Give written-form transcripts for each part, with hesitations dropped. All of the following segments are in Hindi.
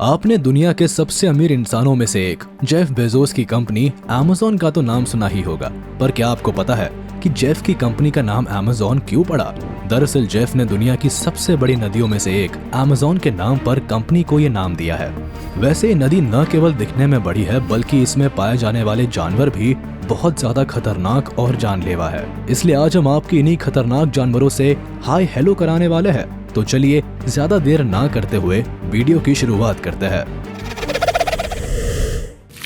आपने दुनिया के सबसे अमीर इंसानों में से एक जेफ बेजोस की कंपनी अमेज़न का तो नाम सुना ही होगा, पर क्या आपको पता है कि जेफ की कंपनी का नाम अमेज़न क्यों पड़ा? दरअसल जेफ ने दुनिया की सबसे बड़ी नदियों में से एक अमेज़न के नाम पर कंपनी को ये नाम दिया है। वैसे ये नदी न केवल दिखने में बड़ी है, बल्कि इसमें पाए जाने वाले जानवर भी बहुत ज्यादा खतरनाक और जानलेवा है। इसलिए आज हम आपकी इन्हीं खतरनाक जानवरों से हाय हेलो कराने वाले हैं। तो चलिए ज्यादा देर ना करते हुए वीडियो की शुरुआत करते हैं।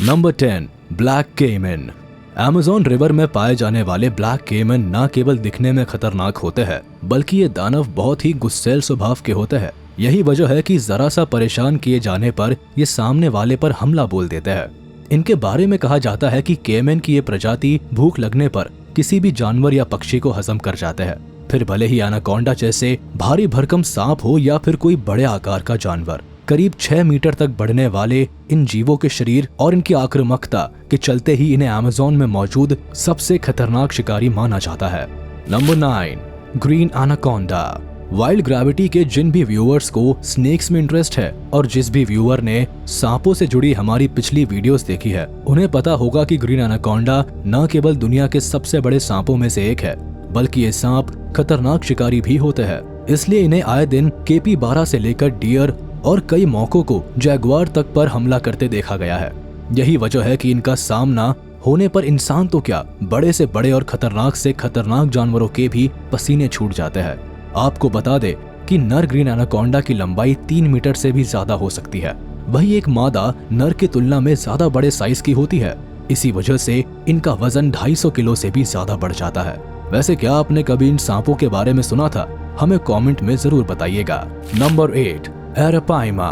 नंबर 10, ब्लैक केमन। अमेज़न रिवर में पाए जाने वाले ब्लैक केमन न केवल दिखने में खतरनाक होते हैं, बल्कि ये दानव बहुत ही गुस्सैल स्वभाव के होते हैं। यही वजह है कि जरा सा परेशान किए जाने पर ये सामने वाले पर हमला बोल देते हैं। इनके बारे में कहा जाता है कि केमन की ये प्रजाति भूख लगने पर किसी भी जानवर या पक्षी को हजम कर जाते हैं, फिर भले ही एनाकोंडा जैसे भारी भरकम सांप हो या फिर कोई बड़े आकार का जानवर। करीब 6 मीटर तक बढ़ने वाले इन जीवों के शरीर और इनकी आक्रामकता के चलते ही इन्हें अमेज़न में मौजूद सबसे खतरनाक शिकारी माना जाता है। Number 9, green anaconda. Wild gravity के जिन भी व्यूअर्स को स्नेक्स में इंटरेस्ट है और जिस भी व्यूअर ने सांपों से जुड़ी हमारी पिछली वीडियोस देखी है, उन्हें पता होगा कि ग्रीन एनाकोंडा न केवल दुनिया के सबसे बड़े सांपों में से एक है, बल्कि ये सांप खतरनाक शिकारी भी होते हैं। इसलिए इन्हें आए दिन KP-12 से लेकर डियर और कई मौकों को जैगुआर तक पर हमला करते देखा गया है। यही वजह है कि इनका सामना होने पर इंसान तो क्या, बड़े से बड़े और खतरनाक से खतरनाक जानवरों के भी पसीने छूट जाते हैं। आपको बता दे कि नर ग्रीन एनाकोंडा की लंबाई 3 मीटर से भी ज्यादा हो सकती है, वही एक मादा नर की तुलना में ज्यादा बड़े साइज की होती है। इसी वजह से इनका वजन 250 किलो से भी ज्यादा बढ़ जाता है। वैसे क्या आपने कभी इन सांपों के बारे में सुना था? हमें कमेंट में जरूर बताइएगा। Number 8, arapaima.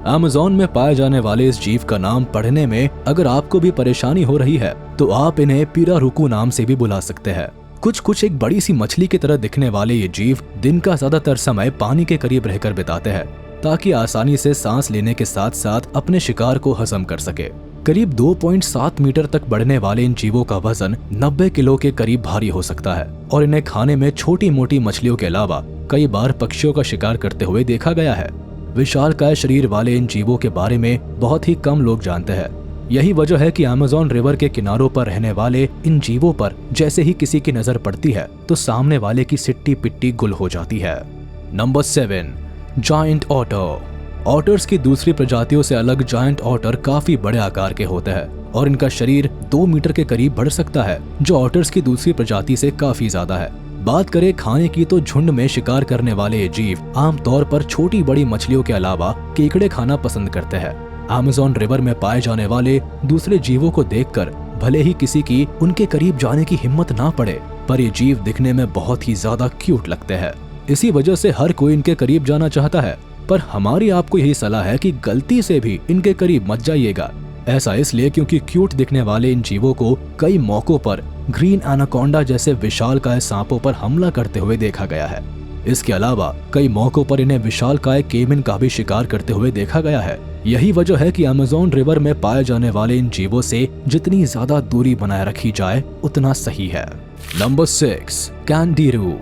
अमेज़न में पाए जाने वाले इस जीव का नाम पढ़ने में अगर आपको भी परेशानी हो रही है तो आप इन्हें पिरारुकू नाम से भी बुला सकते हैं। कुछ एक बड़ी सी मछली की तरह दिखने वाले ये जीव दिन का ज्यादातर समय पानी के करीब रहकर बिताते हैं, ताकि आसानी से सांस लेने के साथ साथ अपने शिकार को हजम कर सके। करीब 2.7 मीटर तक बढ़ने वाले इन जीवों का वजन 90 किलो के करीब भारी हो सकता है और इन्हें खाने में छोटी मोटी मछलियों के अलावा कई बार पक्षियों का शिकार करते हुए देखा गया है। विशालकाय शरीर वाले इन जीवों के बारे में बहुत ही कम लोग जानते हैं। यही वजह है कि अमेज़न रिवर के किनारों पर रहने वाले इन जीवों पर जैसे ही किसी की नजर पड़ती है तो सामने वाले की सिट्टी पिट्टी गुल हो जाती है। Number 7, giant otter. ऑटर्स की दूसरी प्रजातियों से अलग जायंट ऑटर काफी बड़े आकार के होते हैं और इनका शरीर 2 मीटर के करीब बढ़ सकता है, जो ऑटर्स की दूसरी प्रजाति से काफी ज्यादा है। बात करें खाने की तो झुंड में शिकार करने वाले ये जीव आमतौर पर छोटी बड़ी मछलियों के अलावा केकड़े खाना पसंद करते हैं। अमेज़न रिवर में पाए जाने वाले दूसरे जीवों को देखकर भले ही किसी की उनके करीब जाने की हिम्मत ना पड़े, पर ये जीव दिखने में बहुत ही ज्यादा क्यूट लगते हैं। इसी वजह से हर कोई इनके करीब जाना चाहता है, पर हमारी आपको यही सलाह है कि गलती से भी इनके करीब मत जाइएगा। ऐसा इसलिए क्योंकि क्यूट दिखने वाले इन जीवों को कई मौकों पर ग्रीन एनाकोंडा जैसे विशालकाय सांपों पर हमला करते हुए देखा गया है। इसके अलावा कई मौकों पर इन्हें विशालकाय केमन का भी शिकार करते हुए देखा गया है। यही वजह है कि अमेज़न रिवर में पाए जाने वाले इन जीवों से जितनी ज्यादा दूरी बनाए रखी जाए उतना सही है। Number 6, candiru.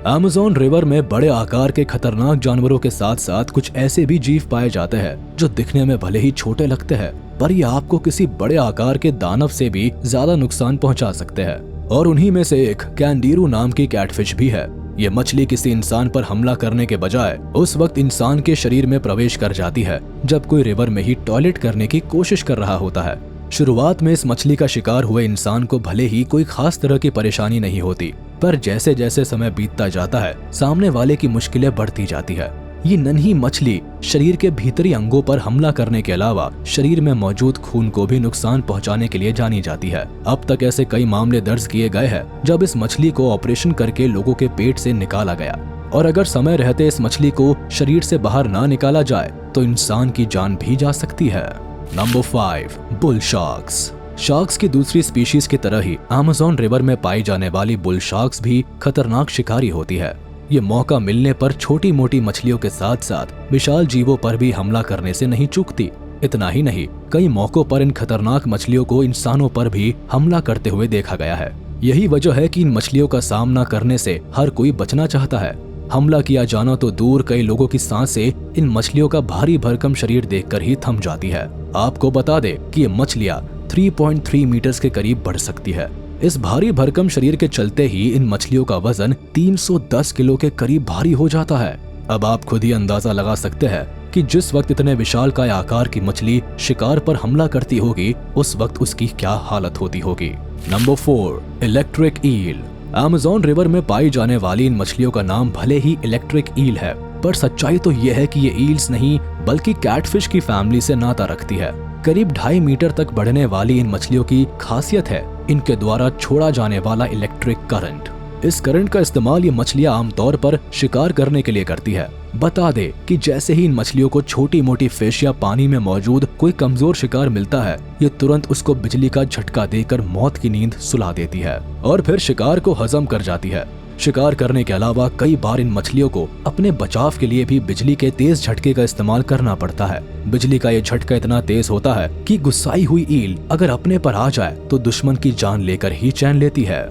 अमेज़न रिवर में बड़े आकार के खतरनाक जानवरों के साथ साथ कुछ ऐसे भी जीव पाए जाते हैं जो दिखने में भले ही छोटे लगते हैं, पर ये आपको किसी बड़े आकार के दानव से भी ज्यादा नुकसान पहुंचा सकते हैं। और उन्हीं में से एक कैंडिरू नाम की कैटफिश भी है। ये मछली किसी इंसान पर हमला करने के बजाय उस वक्त इंसान के शरीर में प्रवेश कर जाती है जब कोई रिवर में ही टॉयलेट करने की कोशिश कर रहा होता है। शुरुआत में इस मछली का शिकार हुए इंसान को भले ही कोई खास तरह की परेशानी नहीं होती, पर जैसे जैसे समय बीतता जाता है सामने वाले की मुश्किलें बढ़ती जाती है। ये नन्ही मछली शरीर के भीतरी अंगों पर हमला करने के अलावा शरीर में मौजूद खून को भी नुकसान पहुंचाने के लिए जानी जाती है। अब तक ऐसे कई मामले दर्ज किए गए हैं जब इस मछली को ऑपरेशन करके लोगों के पेट से निकाला गया, और अगर समय रहते इस मछली को शरीर से बाहर ना निकाला जाए तो इंसान की जान भी जा सकती है। Number 5, bull sharks. शार्क्स की दूसरी स्पीशीज की तरह ही अमेज़न रिवर में पाई जाने वाली बुल शार्क्स भी खतरनाक शिकारी होती है। ये मौका मिलने पर छोटी मोटी मछलियों के साथ साथ विशाल जीवों पर भी हमला करने से नहीं चूकती। इतना ही नहीं, कई मौकों पर इन खतरनाक मछलियों को इंसानों पर भी हमला करते हुए देखा गया है। यही वजह है कि इन मछलियों का सामना करने से हर कोई बचना चाहता है। हमला किया जाना तो दूर, कई लोगों की सांसें इन मछलियों का भारी भरकम शरीर देखकर ही थम जाती है। आपको बता दे कि ये मछलियां 3.3 मीटर्स के करीब बढ़ सकती है। इस भारी भरकम शरीर के चलते ही इन मछलियों का वजन 310 किलो के करीब भारी हो जाता है। अब आप खुद ही अंदाजा लगा सकते हैं कि जिस वक्त इतने विशालकाय आकार की मछली शिकार पर हमला करती होगी, उस वक्त उसकी क्या हालत होती होगी। Number 4, electric eel. Amazon river में पाई जाने वाली इन मछलियों का नाम भले ही इलेक्ट्रिक ईल है, पर सच्चाई तो यह है कि ये ईल्स नहीं बल्कि कैटफिश की फैमिली से नाता रखती है। करीब 2.5 मीटर तक बढ़ने वाली इन मछलियों की खासियत है इनके द्वारा छोड़ा जाने वाला इलेक्ट्रिक करंट। इस करंट का इस्तेमाल ये मछलियां आमतौर पर शिकार करने के लिए करती है। बता दे कि जैसे ही इन मछलियों को छोटी मोटी फिश या पानी में मौजूद कोई कमजोर शिकार मिलता है, ये तुरंत उसको बिजली का झटका देकर मौत की नींद सुला देती है और फिर शिकार को हजम कर जाती है। शिकार करने के अलावा कई बार इन मछलियों को अपने बचाव के लिए भी बिजली के तेज झटके का इस्तेमाल करना पड़ता है। बिजली का ये झटका इतना तेज होता है कि गुस्साई हुई ईल अगर अपने पर आ जाए तो दुश्मन की जान लेकर ही चैन लेती है।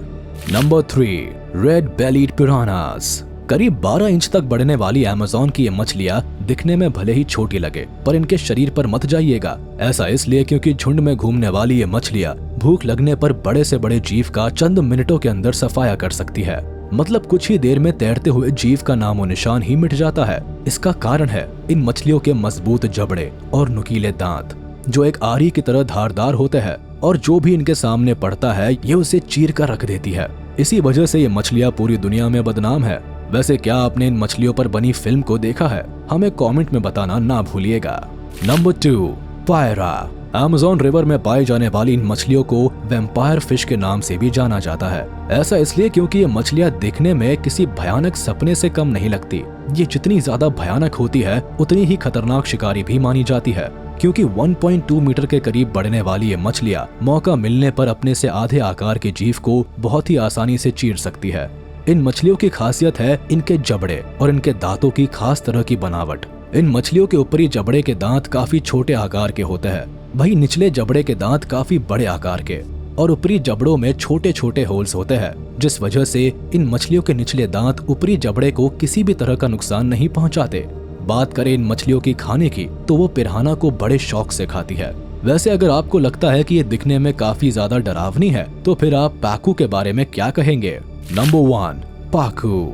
Number 3, red bellied piranhas. करीब 12 इंच तक बढ़ने वाली अमेज़न की ये मछलियां दिखने में भले ही छोटी लगे, पर इनके शरीर पर मत जाइएगा। ऐसा इसलिए क्योंकि झुंड में घूमने वाली ये मछलियां भूख लगने पर बड़े से बड़े जीव का चंद मिनटों के अंदर सफाया कर सकती है। मतलब कुछ ही देर में तैरते हुए जीव का नामो निशान ही मिट जाता है। इसका कारण है इन मछलियों के मजबूत जबड़े और नुकीले दांत, जो एक आरी की तरह धारदार होते हैं और जो भी इनके सामने पड़ता है ये उसे चीर कर रख देती है। इसी वजह से ये मछलियां पूरी दुनिया में बदनाम है। वैसे क्या आपने इन मछलियों पर बनी फिल्म को देखा है? हमें कमेंट में बताना ना भूलिएगा। नंबर 2, पायरा। अमेज़न रिवर में पाई जाने वाली इन मछलियों को वैम्पायर फिश के नाम से भी जाना जाता है। ऐसा इसलिए क्योंकि ये मछलियां दिखने में किसी भयानक सपने से कम नहीं लगती। ये जितनी ज्यादा भयानक होती है उतनी ही खतरनाक शिकारी भी मानी जाती है, क्योंकि 1.2 मीटर के करीब बढ़ने वाली ये मछलियां मौका मिलने पर अपने से आधे आकार के जीव को बहुत ही आसानी से चीर सकती है। इन मछलियों की खासियत है इनके जबड़े और इनके दांतों की खास तरह की बनावट। इन मछलियों के ऊपरी जबड़े के दांत काफी छोटे आकार के होते हैं, वहीं निचले जबड़े के दांत काफी बड़े आकार के और ऊपरी जबड़ों में छोटे छोटे होल्स होते हैं, जिस वजह से इन मछलियों के निचले दांत ऊपरी जबड़े को किसी भी तरह का नुकसान नहीं पहुंचाते। बात करें इन मछलियों की खाने की तो वो पिरान्हा को बड़े शौक से खाती है। वैसे अगर आपको लगता है कि ये दिखने में काफी ज्यादा डरावनी है तो फिर आप पाकू के बारे में क्या कहेंगे? नंबर 1, पाकू।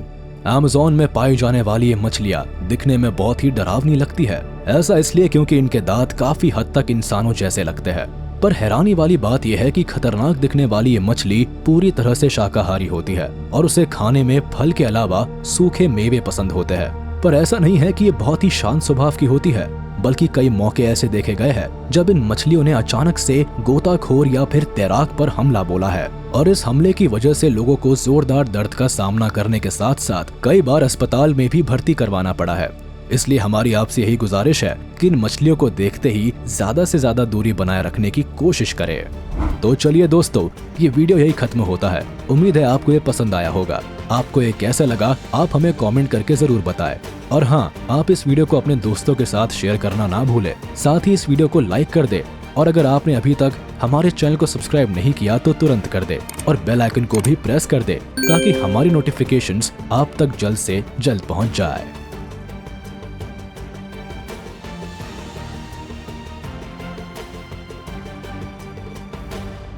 अमेज़न में पाई जाने वाली ये मछलियां दिखने में बहुत ही डरावनी लगती है। ऐसा इसलिए क्योंकि इनके दांत काफी हद तक इंसानों जैसे लगते हैं। पर हैरानी वाली बात यह है कि खतरनाक दिखने वाली ये मछली पूरी तरह से शाकाहारी होती है और उसे खाने में फल के अलावा सूखे मेवे पसंद होते हैं। पर ऐसा नहीं है कि ये बहुत ही शांत स्वभाव की होती है, बल्कि कई मौके ऐसे देखे गए हैं जब इन मछलियों ने अचानक से गोताखोर या फिर तैराक पर हमला बोला है और इस हमले की वजह से लोगों को जोरदार दर्द का सामना करने के साथ साथ कई बार अस्पताल में भी भर्ती करवाना पड़ा है। इसलिए हमारी आपसे यही गुजारिश है कि इन मछलियों को देखते ही ज्यादा से ज्यादा दूरी बनाए रखने की कोशिश करें। तो चलिए दोस्तों, ये वीडियो यही खत्म होता है। उम्मीद है आपको ये पसंद आया होगा। आपको ये कैसा लगा आप हमें कमेंट करके जरूर बताएं। और हाँ, आप इस वीडियो को अपने दोस्तों के साथ शेयर करना ना भूलें। साथ ही इस वीडियो को लाइक कर दे और अगर आपने अभी तक हमारे चैनल को सब्सक्राइब नहीं किया तो तुरंत कर दे और बेल आइकन को भी प्रेस कर दे ताकि हमारी नोटिफिकेशंस आप तक जल्द से जल्द पहुंच जाए।